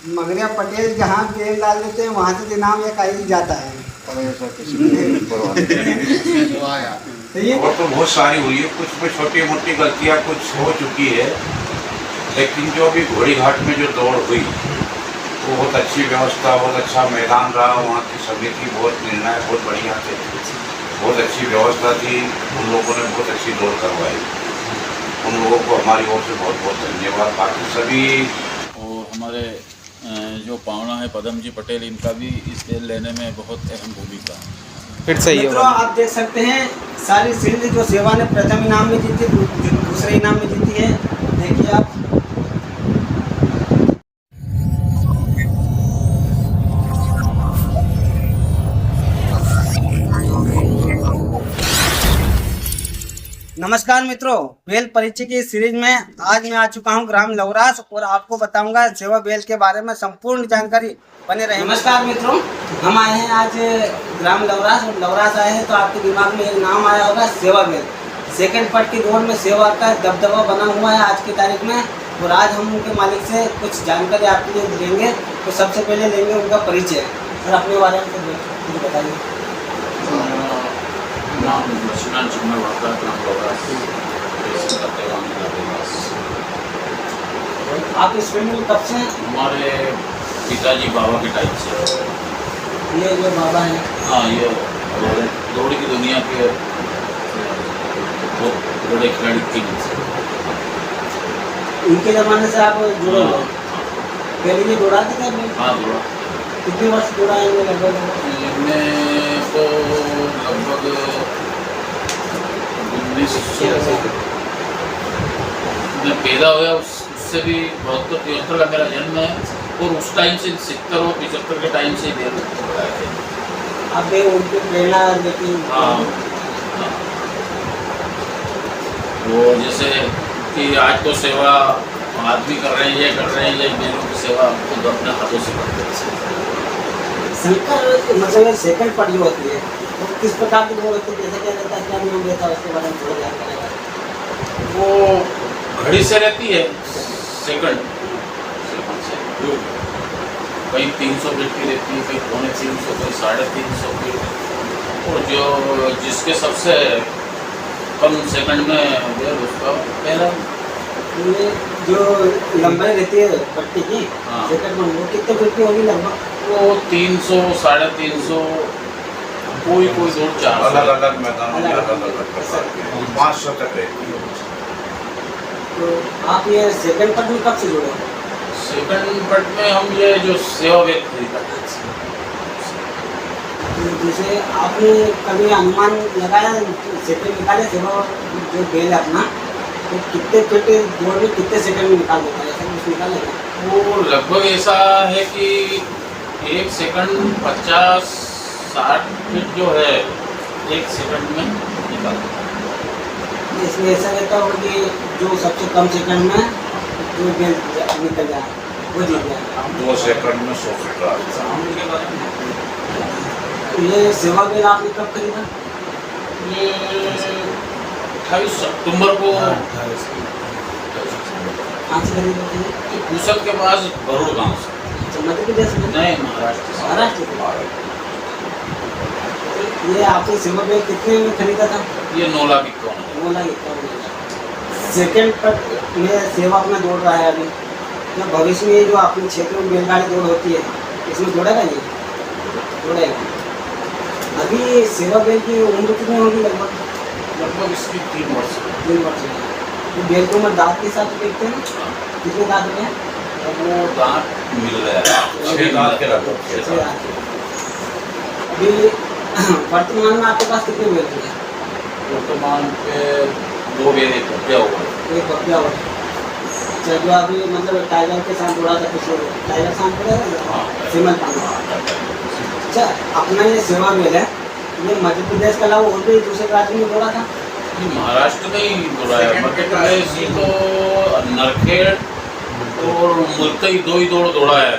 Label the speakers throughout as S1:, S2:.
S1: मगरिया पटेल जहाँ बेल डाल देते हैं वहाँ से इनाम एक आई जाता है।
S2: और तो बहुत सारी हुई है, कुछ में छोटी मोटी गलतियाँ कुछ हो चुकी है, लेकिन जो अभी घोड़ी घाट में जो दौड़ हुई वो बहुत अच्छी व्यवस्था, बहुत अच्छा मैदान रहा। वहाँ की समिति बहुत निर्णय बहुत बढ़िया थे, बहुत अच्छी व्यवस्था थी। उन लोगों ने बहुत अच्छी दौड़ करवाई, उन लोगों को हमारी ओर से बहुत बहुत धन्यवाद। बाकी सभी
S3: और हमारे जो पावना है पदम जी पटेल, इनका भी इस खेल लेने में बहुत अहम भूमिका है।
S4: फिर सही है।
S1: मित्रों आप देख सकते हैं सारी सीढ़ी जो सेवा ने प्रथम इनाम में जीती, दूसरे इनाम में जीती है। देखिए आप नमस्कार मित्रों, बेल परिचय की सीरीज में आज मैं आ चुका हूं ग्राम लवरास और आपको बताऊंगा सेवा बेल के बारे में संपूर्ण जानकारी। बने रहे। नमस्कार मित्रों, हम आए हैं आज ग्राम लवरास और लवरास आए हैं तो आपके दिमाग में एक नाम आया होगा सेवा बेल। सेकंड पार्ट की दौड़ में सेवा का दबदबा बना हुआ है आज की तारीख में, और आज हम उनके मालिक से कुछ जानकारी आपके लिए देंगे। तो सबसे पहले लेंगे उनका परिचय और अपने बारे में कुछ बताइए।
S3: नाम लक्ष्मण चंद्र वार्ता ग्राम लवरास।
S1: आप इस फील्ड में कब से हैं?
S3: हमारे पिताजी बाबा के टाइप से।
S1: ये जो बाबा हैं,
S3: हाँ, ये दौड़ की दुनिया के बहुत बड़े खिलाड़ी थे।
S1: इनके ज़माने से आप जुड़े हो? पहले भी दौड़ा थे क्या?
S3: हाँ, दौड़ा।
S1: कितने वर्ष दौड़ा है इनमें लगभग?
S3: इनमें तो लगभग 1900 में पैदा हुआ, उससे भी 72-73 का मेरा जन्म है, और उस टाइम से 70 और 75 के टाइम से ही
S1: आप भी उनकी प्रेरणा देखी?
S3: हाँ, वो जैसे कि आज तो सेवा आदमी कर रहे हैं, ये कर रहे हैं, ये बैलों की सेवा खुद अपने हाथों से करते हैं।
S1: संकर मतलब सेकंड पार्टी होती है तो किस प्रकार की दौड़ होती है, जैसे क्या रहता है, क्या नियम रहता है, उसके बारे में थोड़ा जानकारी।
S3: वो घड़ी से रहती है, सेकंड से कहीं 300 फीट की रहती है, कहीं 350, कहीं 350 फीट, और जो जिसके सबसे कम सेकंड में बेल उसका पहला।
S1: ये जो लंबाई रहती है पट्टी की,
S3: हाँ।
S1: सेकंड में वो कितने फीट की होगी लगभग?
S3: वो 300, 350, कोई दौड़ 400।
S2: अलग अलग मैदानों में अलग अलग प्रकार के 500 तक रहती है।
S1: तो आप ये सेकंड पार्ट में कब से जुड़े?
S3: सेकंड पट में हम ये जो सेवा वेद खरीदा
S1: तो जैसे आपने कभी अनुमान लगाया सेकंड निकाले सेवा जो बेल है अपना, तो कितने फीट दौड़ में कितने सेकंड में निकाल देता है, ऐसा कुछ निकालेगा?
S3: वो लगभग ऐसा है कि 1 सेकंड 50-60 फीट जो है 1 सेकंड में निकाल देता है।
S1: इसमें ऐसा रहता होगा कि जो सबसे कम सेकंड में जो बेल निकल जाए वो जीत जाए।
S2: 2 सेकंड में 100 फीट रहा।
S1: तो ये सेवा बेल आपने कब खरीदा?
S3: ये 28 सितंबर को
S1: कहाँ से खरीदा थे?
S3: कुशल के पास बरूड़ गांव से।
S1: अच्छा, मध्य प्रदेश में?
S3: नहीं, महाराष्ट्र से।
S1: महाराष्ट्र से। ये आपने सेवा बेल कितने में खरीदा था?
S3: ये 9 लाख 51।
S1: बोला ये सेकंड पर में सेवा अपना दौड़ रहा है अभी, तो भविष्य में जो अपने क्षेत्र में बैलगाड़ी दौड़ होती है इसमें दौड़ेगा ये? दौड़ेगा। अभी सेवा बेल की उम्र कितनी होगी लगभग?
S3: लगभग इसकी 3 वर्ष।
S1: 3 वर्ष है। तो बेल को मैं दांत के साथ देखते हैं, कितने दांत में?
S3: वो दांत मिल रहा है
S2: 6 दांत के लगभग।
S1: 6 दांत। अभी वर्तमान में आपके पास कितने बेल हैं?
S3: वर्तमान पे 2 बेल एक बच्चा हुआ।
S1: एक बच्चा हुआ। अच्छा, जो अभी मतलब टाइगर के साथ दौड़ा था कुछ टाइगर साथ दौड़ा सिमल पाना। अच्छा, अपना ये सेवा बेल है, ये मध्य प्रदेश के अलावा और भी दूसरे राज्य में दौड़ा था?
S3: महाराष्ट्र में ही दौड़ा है। मध्य प्रदेश ही तो नरखेड़ और मुल्कई 2 ही दौड़ा है,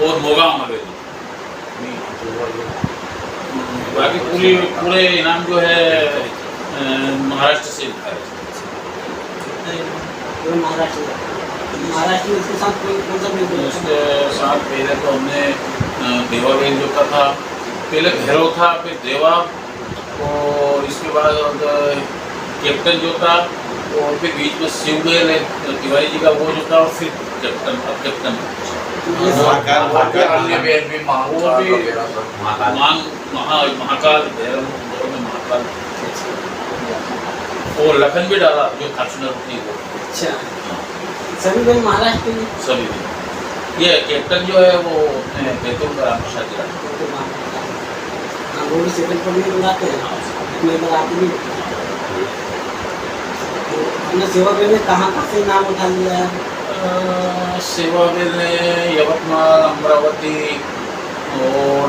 S3: और मोगाम हवेली। बाकी पूरे इनाम जो है महाराष्ट्र से
S1: महाराष्ट्र। महाराष्ट्र में इसके साथ कोई कौन सा बेल होता है?
S3: उसके साथ पहले तो हमने देवा बेल जो का था, पहले भैरव था, फिर देवा, और इसके बाद कैप्टन जो था, और फिर बीच में शिव बेल है तिवारी जी का वो जो था, और फिर कैप्टन, अब कैप्टन। अन्य बेल भी महाकाल भैरव में महाकाल, और लखन भी डाला जो खाचुनर थी वो।
S1: अच्छा, सभी बेल महाराष्ट्र में?
S3: सभी ये कैप्टन जो है वो बैतूल का राम प्रसाद जी
S1: वो भी सेकंड पर नहीं बुलाते हैं, अपने पर आते नहीं। तो हमने सेवा बेल में कहाँ से नाम उठा लिया है?
S3: सेवा बेल ने यवतमाल, अमरावती और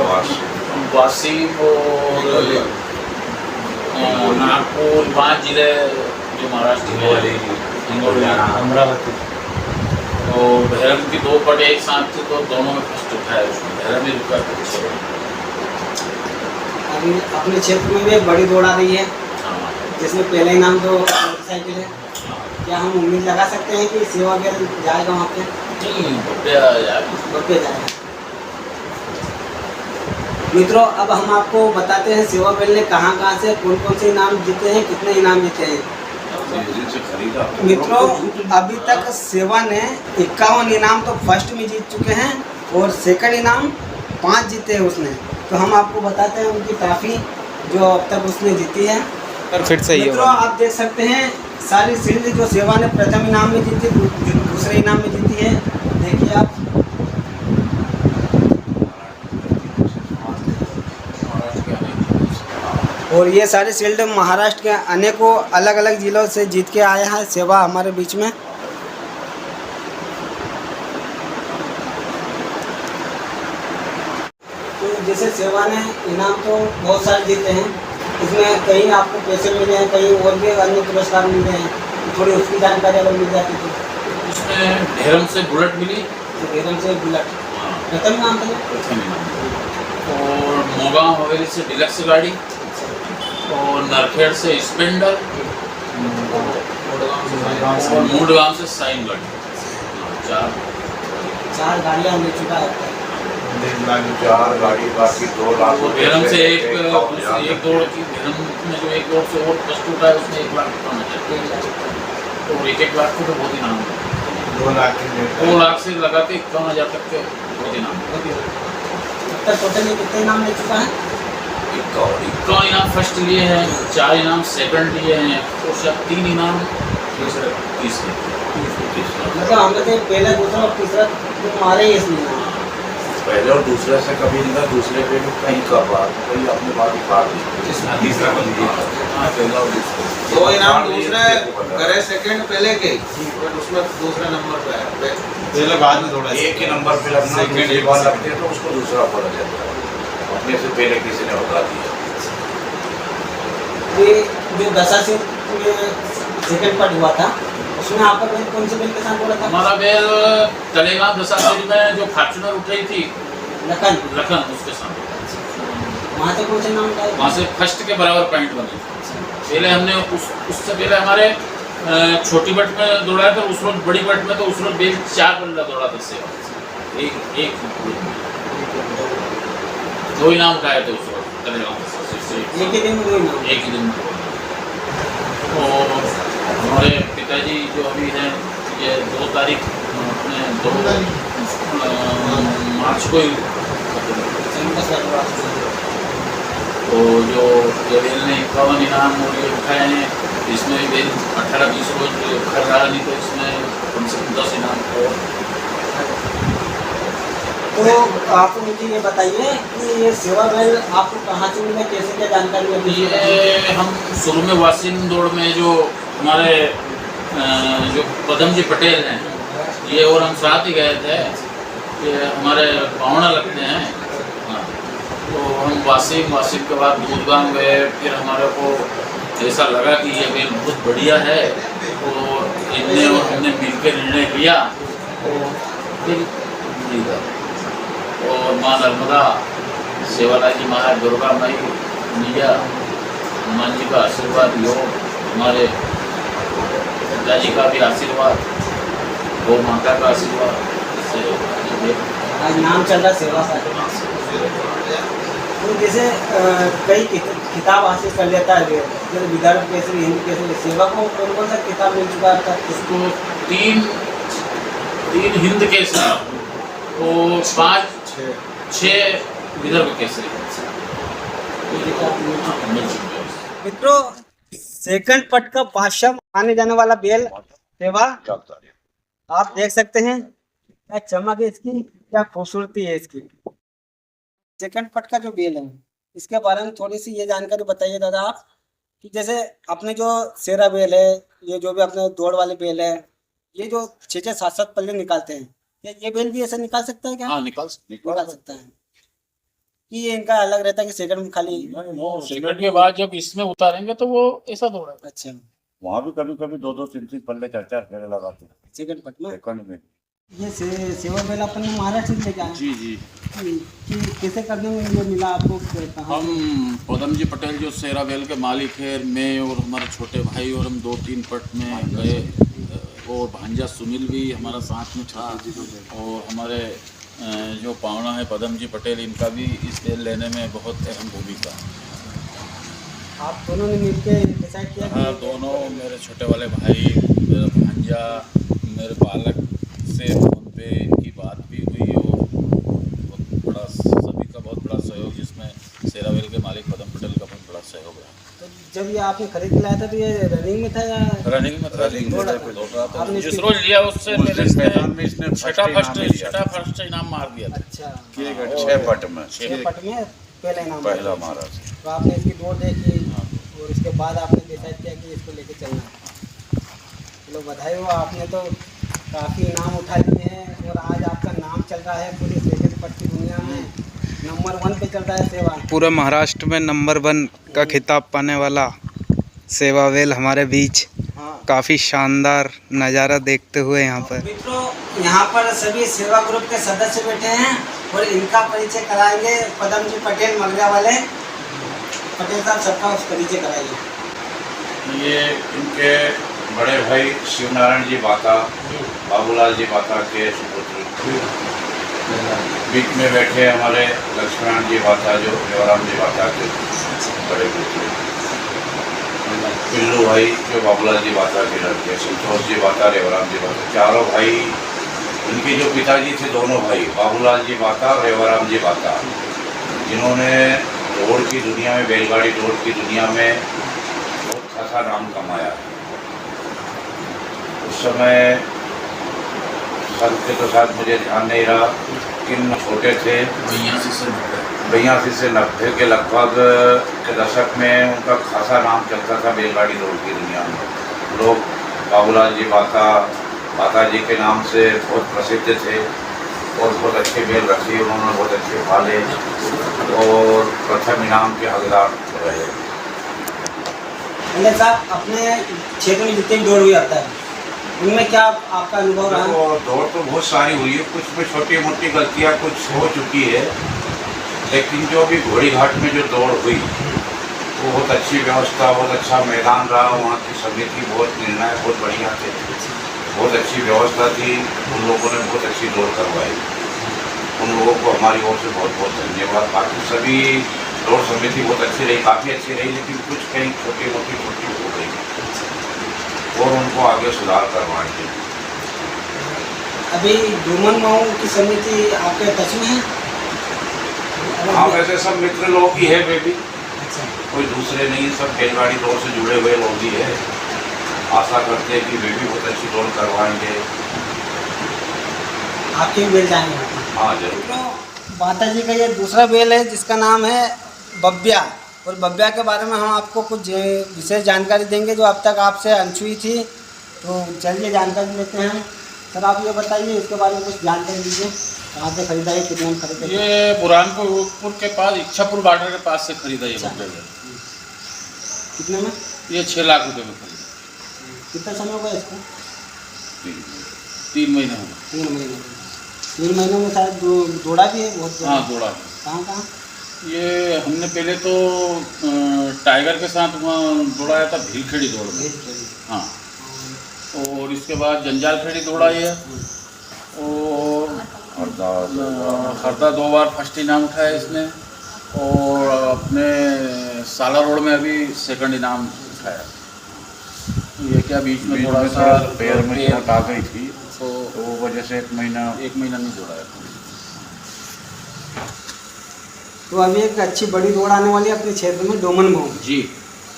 S3: वाशिम और नागपुर, 5 जिले जो महाराष्ट्र में, हिंगोली,
S1: अमरावती।
S3: तो भैरव की 2 पट एक साथ थे, तो दोनों में फर्स्ट उठाया उसमें, भैरव में रुका।
S1: अभी अपने क्षेत्र में भी एक बड़ी दौड़ आ रही है, जिसमें पहले ही नाम तो मोटरसाइकिल है। क्या हम उम्मीद लगा सकते हैं कि सेवा बेल जाएगा वहाँ पे? जाएगा। मित्रों, अब हम आपको बताते हैं सेवा बेल ने कहाँ से कौन कौन से इनाम जीते हैं, कितने इनाम जीते हैं। मित्रों, अभी तक सेवा ने 51 इनाम तो फर्स्ट में जीत चुके हैं, और सेकंड इनाम 5 जीते हैं उसने। तो हम आपको बताते हैं उनकी ट्रॉफी जो अब तक उसने जीती है।
S4: पर फिर से
S1: मित्रों, आप देख सकते हैं सारी शील्ड जो सेवा ने प्रथम इनाम में जीती, दूसरे इनाम में जीती है। देखिए आप, और ये सारी शील्ड महाराष्ट्र के अनेकों अलग अलग जिलों से जीत के आया है सेवा हमारे बीच में। तो जैसे सेवा ने इनाम तो बहुत सारे जीते हैं, इसमें कहीं आपको पैसे मिले हैं, कहीं और भी अन्य पुरस्कार मिले हैं, थोड़ी उसकी जानकारी अगर मिल जाती तो।
S3: उसमें ढेरम से बुलेट मिली,
S1: तो ढेरम से बुलेट प्रथम इनाम था,
S3: और मोगांव हवेली से डिलक्स गाड़ी, और नरखेड़ से स्पेंडर, और मूडगांव से साइन गाड़ी। 4
S1: गाड़ियाँ मिल चुका है।
S2: 4 गाड़ी, बाकी 2 लाख।
S3: भेरम से एक दौड़ की, भेरम में जो एक दौड़ से और फर्स्ट उठा है उसने 1 लाख रुपये, और 1 लाख को तो बहुत इनाम है। 2 लाख से लगाते 51,000 तक के बहुत इनाम।
S1: टोटल कितने इनाम मिल चुका है?
S3: 51 इनाम फर्स्ट लिए हैं, 4 इनाम सेकंड लिए हैं, और शायद 3 इनाम तीसरे, 30
S1: मतलब हमने तो पहला, दूसरा और तीसरा तो हमारे ही इसमें
S2: पहले और दूसरे से कभी नहीं था, दूसरे पे भी कहीं कर रहा था, कहीं अपने बात उतार दी, तीसरा को दिया। हाँ, पहला और दूसरा
S5: 2 इनाम दूसरे करे, सेकंड पहले के, और उसमें दूसरा नंबर पे है,
S4: पहले बाद में थोड़ा
S2: एक ही नंबर पे लगना, दूसरी बार लगते हैं तो उसको दूसरा पड़ जाता है, अपने से पहले किसी ने बता दिया।
S1: ये जो दशा से सेकंड पार्ट हुआ था, उसमें आपका बेल कौन से बेल के साथ बोला था?
S3: हमारा बेल तलेगांव दशाश्री में जो फार्चुनर उठाई थी,
S1: लखन,
S3: उसके साथ।
S1: वहाँ से कौन से नाम था?
S3: वहाँ से फर्स्ट के बराबर पॉइंट बने। पहले हमने उससे पहले हमारे छोटी बट में दौड़ा था, उस रोज बड़ी बट में, तो उस रोज बेल 4 बल्ला दौड़ा था सेवा, एक 2 इनाम उठाए थे उस रोज तलेगांव से,
S1: एक ही दिन में 2 इनाम।
S3: एक ही दिन। और हमारे पिताजी जो अभी हैं, ये 2 तारीख अपने 2 मार्च को ही, तो जो ये बेल ने 51 इनाम और ये उठाए हैं, इसमें बेल 18-20 रोज कर रहा, नहीं तो इसमें कम से कम 10 इनाम और।
S1: तो आप मुझे ये बताइए कि ये सेवा बेल आपको कहाँ से मिला, कैसे क्या जानकारी है?
S3: ये हम शुरू में वासिम दौड़ में जो हमारे जो पदम जी पटेल हैं, ये और हम साथ ही गए थे, ये हमारे पावना लगते हैं। हाँ, तो हम वासिम के बाद दूधगाम गए, फिर हमारे को ऐसा लगा कि ये बेल बहुत बढ़िया है, और इनने और हमने मिलकर निर्णय लिया, और फिर और माँ नर्मदा, सेवाला जी महाराज, दुर्गा माई, निया, हनुमान जी का आशीर्वाद, योग, हमारे पिताजी का भी आशीर्वाद, गौ माता का आशीर्वाद से ये
S1: आज नाम चल रहा है सेवा का। तो जैसे कई किताब हासिल कर लेता है जैसे विदर्भ केसरी, हिंद केसरी, सेवा को कौन कौन सा किताब मिल चुका है अब तक?
S3: उसको तीन हिंद केसरी और 5-6 विदर्भ केसरी मिल चुके हैं।
S1: मित्रों, सेकंड पट का बादशाह माने जाने वाला बेल सेवा आप देख सकते हैं। क्या चमक है इसकी, क्या खूबसूरती है इसकी। सेकंड पट का जो बेल है इसके बारे में थोड़ी सी ये जानकारी बताइए दादा आप, कि जैसे अपने जो शेरा बेल है, ये जो भी अपने दौड़ वाले बेल है, ये जो 6-7 पल्ले निकालते हैं, क्या ये बेल भी ऐसे निकाल सकता है क्या?
S3: हाँ, निकाल
S1: सकता है कि ये इनका अलग रहता है कि सेकंड में खाली?
S3: सेकंड के बाद जब इसमें उतारेंगे तो वो ऐसा दौड़ेगा।
S1: अच्छा,
S2: वहाँ भी कभी कभी 2-2, 3-3 पल्ले 4-4 फेरे लगाते हैं
S1: सेकंड पट में।
S2: सेकंड में।
S1: ये सेवा बेल अपन ने महाराष्ट्र से लेके आए
S3: जी जी,
S1: कि कैसे करने में ये मिला आपको? कहाँ?
S3: हम पदम जी पटेल जो सेरा बेल के मालिक है, मैं और हमारे छोटे भाई और हम 2-3 पट में गए, और भांजा सुनील भी हमारा साथ में था, और हमारे जो पावना है पदम जी पटेल, इनका भी इस बेल लेने में बहुत अहम भूमिका है।
S1: आप दोनों ने मिलकर डिसाइड किया?
S3: हाँ, दोनों, मेरे छोटे वाले भाई, मेरा भांजा, मेरे बालक से फोन पे इनकी बात भी हुई, और बहुत बड़ा सभी का बहुत बड़ा सहयोग, जिसमें सेरावेल के मालिक पदम पटेल का बहुत बड़ा सहयोग रहा।
S1: तो जब ये आपने खरीद के लाया था तो ये रनिंग में था या
S3: रनिंग में था?
S1: दौड़ रहा था। आपने
S3: जिस रोज लिया उससे पहले
S2: इसने
S3: छठा फर्स्ट इनाम मार दिया था।
S1: अच्छा,
S2: 6 पट में
S1: 6 पट में पहला इनाम
S2: पहला मारा।
S1: तो आपने इसकी दौड़ देखी और इसके बाद आपने डिसाइड किया कि इसको लेके चलना है। चलो बधाई हो, आपने तो काफ़ी इनाम उठा लिए हैं और आज आपका नाम चल रहा है पूरी सेकंड पट की दुनिया में, नंबर 1 पे चल रहा है सेवा।
S4: पूरा महाराष्ट्र में नंबर 1 का खिताब पाने वाला सेवा बेल हमारे बीच
S1: हाँ
S4: काफ़ी शानदार नज़ारा देखते हुए यहाँ पर।
S1: मित्रों, यहाँ पर सभी सेवा ग्रुप के सदस्य बैठे हैं और इनका परिचय कराएंगे पदम जी पटेल मगरा वाले। पटेल साहब, सबका परिचय कराइए।
S2: ये इनके बड़े भाई शिवनारायण जी बाता, बाबूलाल जी बाता के सुपुत्र। बीच में बैठे हमारे लक्ष्मण जी बाता, जो देवराम जी बाता के बड़े पुत्र। पिल्लू भाई जो बाबूलाल जी बाता के लड़के, संतोष जी बाता, रेवराम जी बाता, चारों भाई। इनके जो पिताजी थे, दोनों भाई बाबूलाल जी बाता, रेवराम जी बाता, जिन्होंने दौड़ की दुनिया में, बैलगाड़ी दौड़ की दुनिया में बहुत खासा नाम कमाया। उस समय सन के तो साथ मुझे ध्यान नहीं रहा, किन छोटे थे, 82 से 90 के लगभग के दशक में उनका खासा नाम चलता था बैलगाड़ी दौड़ की दुनिया में। लोग बाबूलाल जी बाता जी के नाम से बहुत प्रसिद्ध थे और बहुत अच्छे बैल रखे, उन्होंने बहुत अच्छे पाले और प्रथम इनाम के हकदार रहे।
S1: साहब, अपने क्षेत्र में जितने भी दौड़ हुई आता है उनमें क्या आपका अनुभव रहा?
S2: दौड़ तो बहुत सारी हुई है, कुछ में छोटी मोटी गलतियाँ कुछ हो चुकी है, लेकिन जो अभी घोड़ी घाट में जो दौड़ हुई वो बहुत अच्छी व्यवस्था, बहुत अच्छा मैदान रहा। वहाँ की समिति बहुत निर्णय बहुत बढ़िया थे, बहुत अच्छी व्यवस्था थी। उन लोगों ने बहुत अच्छी दौड़ करवाई, उन लोगों को हमारी ओर से बहुत बहुत धन्यवाद। बाकी सभी दौड़ समिति बहुत अच्छी रही, काफ़ी अच्छी रही, लेकिन कुछ कहीं छोटी मोटी त्रुटि हो गई और उनको आगे सुधार करवाएंगे।
S1: अभी डूमन माऊ की समिति आपके टच में है?
S2: हाँ, वैसे सब मित्र लोग ही है वे भी,
S1: अच्छा,
S2: कोई दूसरे नहीं, सब बैलगाड़ी दौड़ से जुड़े हुए लोग ही है। आशा करते हैं कि वे भी बहुत अच्छी दौड़ करवाएंगे।
S1: आपके भी बेल जाएंगे?
S2: हाँ जरूर।
S1: तो बाता जी का ये दूसरा बेल है जिसका नाम है बब्बिया, और बब्बिया के बारे में हम आपको कुछ विशेष जानकारी देंगे जो अब तक आपसे अनछुई थी। तो चलिए जानकारी लेते हैं। सर, आप ये बताइए इसके बारे में कुछ जानकारी दीजिए, कहाँ से खरीदा है, कितने में खरीदा?
S3: ये बुरहानपुर के पास, इच्छापुर बॉर्डर के पास से खरीदा ये बब्बिया।
S1: कितने में?
S3: ये 6 लाख रुपए में खरीदा।
S1: कितना समय हो गया इसको?
S3: 3 महीने हो गए।
S1: 3 महीने। 3 महीनों में शायद दौड़ा भी है बहुत?
S3: हाँ, दौड़ा।
S1: कहाँ?
S3: ये हमने पहले तो टाइगर के साथ वहाँ दौड़ाया था, भीलखेड़ी दौड़ में। हाँ, और इसके बाद जंजाल खेड़ी दौड़ा है और हरदा 2 बार फर्स्ट इनाम उठाया इसने और अपने साला रोड में अभी सेकंड इनाम उठाया। ये क्या बीच में थोड़ा सा
S2: पैर में चोट आ गई थी
S3: तो
S2: वो वजह से 1 महीना
S3: नहीं दौड़ाया।
S1: तो अभी एक अच्छी बड़ी दौड़ आने वाली है अपने क्षेत्र में डोमन भाऊ,
S3: जी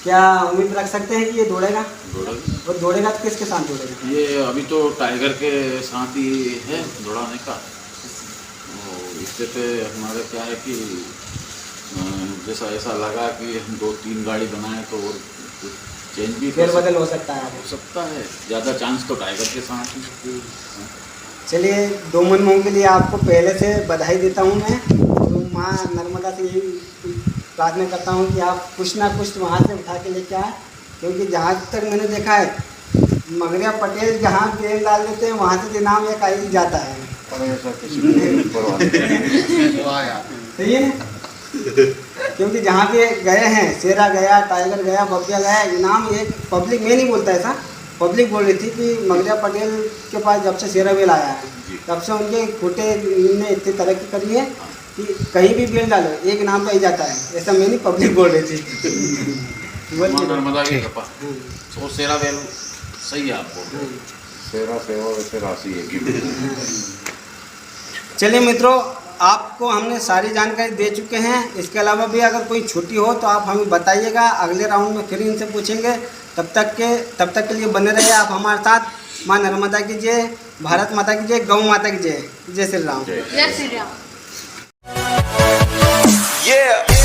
S1: क्या उम्मीद रख सकते हैं कि ये दौड़ेगा?
S3: दौड़ेगी।
S1: और दौड़ेगा तो किसके साथ दौड़ेगा?
S3: ये अभी तो टाइगर के साथ ही है दौड़ाने का। और इससे पे हमारा क्या है कि जैसा ऐसा लगा कि हम 2-3 गाड़ी बनाए तो और चेंज भी
S1: फेरबदल हो सकता है।
S3: हो सकता है, ज़्यादा चांस तो टाइगर के साथ ही।
S1: चलिए डोमन भाऊ के लिए आपको पहले से बधाई देता हूँ मैं, तो माँ नर्मदा से यही प्रार्थना करता हूँ कि आप कुछ ना कुछ वहाँ से उठा के लेके आए, क्योंकि जहाँ तक मैंने देखा है मगरिया पटेल जहाँ बेल डाल देते हैं वहाँ से इनाम एक आ ही जाता है।
S2: और ऐसा किसी को नहीं परवाह नहीं।
S1: सही है ना? क्योंकि जहाँ पे गए हैं, शेरा गया, टाइगर गया, बब्बिया गया, इनाम एक पब्लिक में नहीं बोलता ऐसा, पब्लिक बोल रही थी कि मगरिया पटेल के पास जब से शेरा बेल आया है तब से उनके खूटे ने इतनी तरक्की करी है कि कहीं भी बेल डालो एक इनाम तो ही जाता है, ऐसा मैं नहीं पब्लिक बोल रही थी।
S3: माँ नर्मदा की कृपा तो सेरा वेल सही है आपको।
S2: सेवा सेवा वैसे राशि एक ही।
S1: चलिए मित्रों, आपको हमने सारी जानकारी दे चुके हैं। इसके अलावा भी अगर कोई छुट्टी हो तो आप हमें बताइएगा, अगले राउंड में फिर इनसे पूछेंगे। तब तक के लिए बने रहिए आप हमारे साथ। माँ नर्मदा की जय, भारत माता की जय, गौ माता की जय, जय श्री राम।
S6: जय श्री राम।
S7: Yeah.